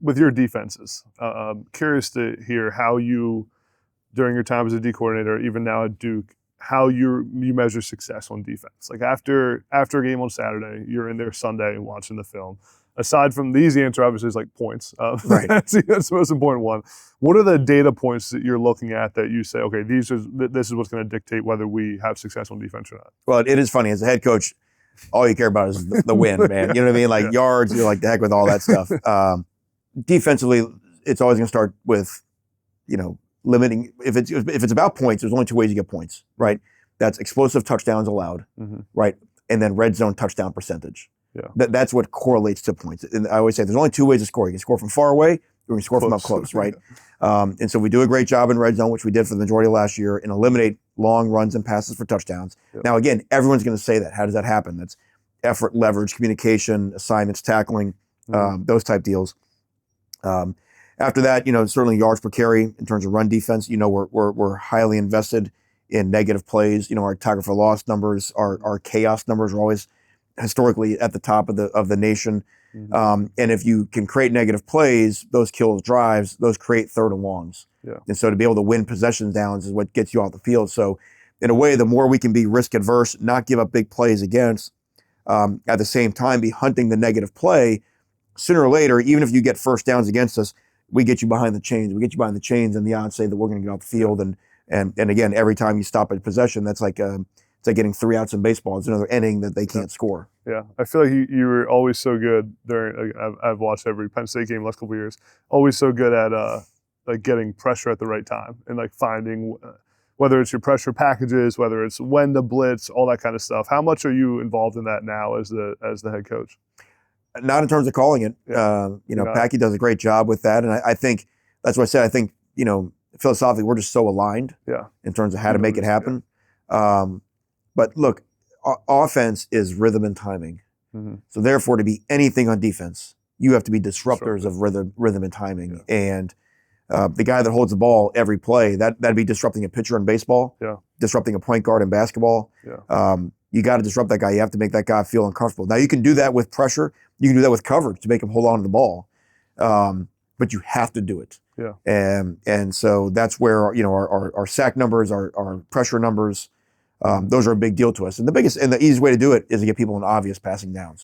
with your defenses, curious to hear how you, during your time as a D coordinator, even now at Duke, how you measure success on defense. Like after a game on Saturday, you're in there Sunday watching the film. Aside from the easy answer, obviously, is like points. Right. That's the most important one. What are the data points that you're looking at that you say, okay, this is what's going to dictate whether we have success on defense or not? Well, it is funny. As a head coach, all you care about is the win, man. You know what I mean? Like yards, you're like, the heck with all that stuff. Defensively, it's always going to start with, limiting. If it's about points, there's only two ways you get points, right? That's explosive touchdowns allowed, right? And then red zone touchdown percentage. Yeah. That's what correlates to points. And I always say there's only two ways to score. You can score from far away, or you can score from up close, right? And so we do a great job in red zone, which we did for the majority of last year, and eliminate long runs and passes for touchdowns. Yep. Now, again, everyone's going to say that. How does that happen? That's effort, leverage, communication, assignments, tackling, those type deals. After that, certainly yards per carry in terms of run defense. We're highly invested in negative plays. Our tackle for loss numbers, our chaos numbers are always historically at the top of the nation. And if you can create negative plays, those kill drives, those create third and longs. Yeah. And so to be able to win possession downs is what gets you off the field. So in a way, the more we can be risk adverse, not give up big plays against, at the same time be hunting the negative play, sooner or later, even if you get first downs against us, we get you behind the chains. We get you behind the chains, and the odds say that we're going to get off the field. And again, every time you stop at possession, that's like it's like getting 3 outs in baseball. It's another inning that they can't score. Yeah, I feel like you were always so good during. I've watched every Penn State game the last couple of years. Always so good at like getting pressure at the right time and like finding whether it's your pressure packages, whether it's when to blitz, all that kind of stuff. How much are you involved in that now as the head coach? Not in terms of calling it. Packy does a great job with that, and I think that's what I said. I think philosophically we're just so aligned. Yeah. In terms of how to make it happen. Yeah. But look, offense is rhythm and timing. So therefore, to be anything on defense, you have to be disruptors of rhythm and timing. Yeah. And the guy that holds the ball every play, that'd be disrupting a pitcher in baseball. Yeah. Disrupting a point guard in basketball. Yeah. You got to disrupt that guy. You have to make that guy feel uncomfortable. Now you can do that with pressure. You can do that with coverage to make him hold on to the ball. But you have to do it. Yeah. And so that's where our sack numbers, our pressure numbers, those are a big deal to us. And the easiest way to do it is to get people in obvious passing downs.